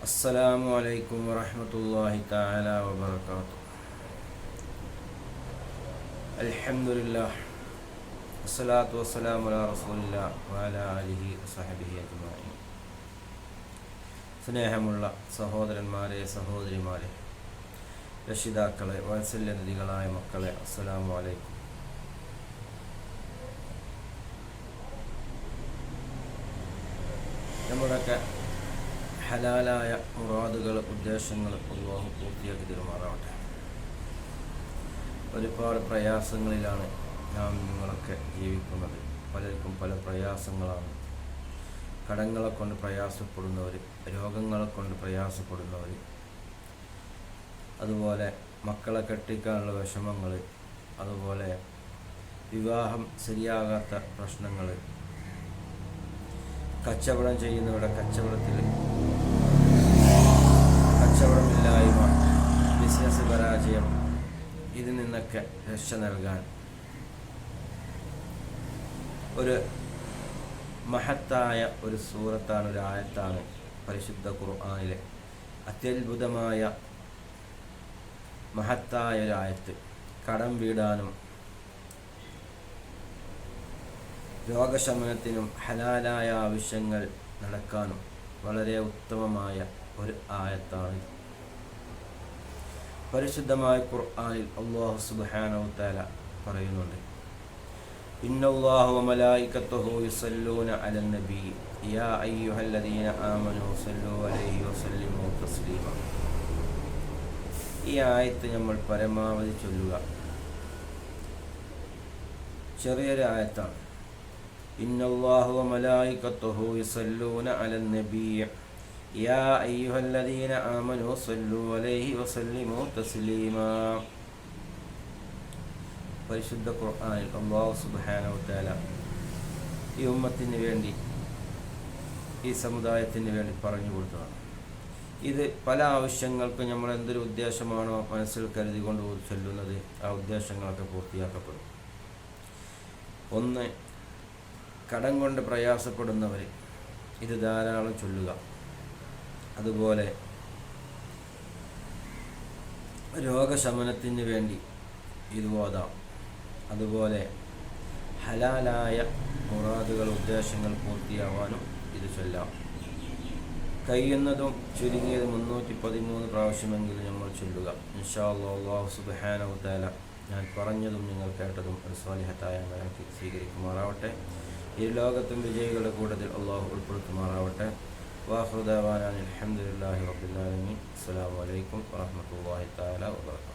അസ്സലാമു അലൈക്കും വറഹ്മത്തുള്ളാഹി തആല വബറകാതുഹു. അൽഹംദുലില്ലാഹ് വസ്സലാത്തു വസ്സലാമു അലാ റസൂലില്ലാഹി വഅലാ ആലിഹി വസഹ്ബിഹി അജ്മഈൻ. സ്നേഹമുള്ള സഹോദരന്മാരെ, സഹോദരിമാരെ, രക്ഷിതാക്കളെ, വാത്സല്യനിധികളായ മക്കളെ, അസ്സലാമു അലൈക്കും. നമ്മുടെയൊക്കെ ഹലാലായ മുറാദുകൾ, ഉദ്ദേശങ്ങൾ അല്ലാഹു പൂർത്തിയാക്കി തരുമാറാവട്ടെ. ഒരുപാട് പ്രയാസങ്ങളിലാണ് നാം നിങ്ങളൊക്കെ ജീവിക്കുന്നത്. പലർക്കും പല പ്രയാസങ്ങളാണ്. കടങ്ങളെ കൊണ്ട് പ്രയാസപ്പെടുന്നവർ, രോഗങ്ങളെ കൊണ്ട് പ്രയാസപ്പെടുന്നവർ, അതുപോലെ മക്കളെ കെട്ടിക്കാനുള്ള വിഷമങ്ങൾ, അതുപോലെ വിവാഹം ശരിയാകാത്ത പ്രശ്നങ്ങൾ, കച്ചവടം ചെയ്യുന്നവരുടെ കച്ചവടമില്ലായ്മ, ബിസിനസ് പരാജയം, ഇതിൽ നിന്നൊക്കെ രക്ഷ നൽകാൻ ഒരു മഹത്തായ ഒരു സൂറത്താണ്, ഒരു ആയത്താണ് പരിശുദ്ധ ഖുർആനിലെ അത്യത്ഭുതമായ മഹത്തായ ഒരു ആയത്ത്. കടം വീടാനും രോഗശമനത്തിനും ഹലാലായ ആവശ്യങ്ങൾ നടക്കാനും വളരെ ഉത്തമമായ ഒരു ആയത്താണ്. പരിശുദ്ധമായ ഖുർആനിൽ അല്ലാഹു സുബ്ഹാനഹു തആല പറയുന്നുണ്ട്, ഇന്നല്ലാഹു വ മലായികത്തുഹു യുസല്ലൂന അലൻ നബി യാ അയ്യുഹല്ലദീന ആമനൂ സല്ലു അലൈഹി വസല്ലിമു തസ്ലീമ. ഈ ആയത്ത് നമ്മൾ പരമാവധി ചൊല്ലുക. ചെറിയൊരു ആയത്താണ്. ഇന്നല്ലാഹു വ മലായികത്തുഹു യുസല്ലൂന അലൻ നബി യാ അയ്യുഹല്ലദീന ആമനൂ സല്ലു അലൈഹി വസല്ലിമു തസ്ലീമാ. പരിശുദ്ധ ഖുർആനിൽ അല്ലാഹു സുബ്ഹാനഹു തആല ഈ ഉമ്മത്തിന് വേണ്ടി, ഈ സമുദായത്തിന് വേണ്ടി പറഞ്ഞു കൊടുത്തതാണ്. ഇത് പല ആവശ്യങ്ങൾക്കും നമ്മൾ എന്തൊരു ഉദ്ദേശമാണോ മനസ്സിൽ കരുതിക്കൊണ്ട് ചൊല്ലുന്നത്, ആ ഉദ്ദേശങ്ങളൊക്കെ പൂർത്തിയാക്കപ്പെടും. ഒന്ന്, കടം കൊണ്ട് പ്രയാസപ്പെടുന്നവർ ഇത് ധാരാളം ചൊല്ലുക. അതുപോലെ രോഗശമനത്തിന് വേണ്ടി ഇത് ഓതാം. അതുപോലെ ഹലാലായ മുറാദുകൾ, ഉദ്ദേശങ്ങൾ പൂർത്തിയാവാനും ഇത് ചൊല്ലാം. കഴിയുന്നതും ചുരുങ്ങിയത് 313 പ്രാവശ്യമെങ്കിലും നമ്മൾ ചൊല്ലുക. ഇൻഷാ അല്ലാഹ് അല്ലാഹു സുബ്ഹാനഹു തആല ഞാൻ പറഞ്ഞതും നിങ്ങൾ കേട്ടതും ഒരു സ്വാലിഹത്തായ അമലാക്കി സ്വീകരിക്കുമാറാവട്ടെ. ഈ ലോകത്തും വിജയികളുടെ കൂട്ടത്തിൽ അല്ലാഹു ഉൾപ്പെടുത്തുമാറാവട്ടെ. വാഖിറു ദഅവാനാ അൽഹംദുലില്ലാഹി റബ്ബിൽ ആലമീൻ. അസ്സലാമു അലൈക്കും വറഹ്മത്തുള്ളാഹി തആല വബറകാതുഹു.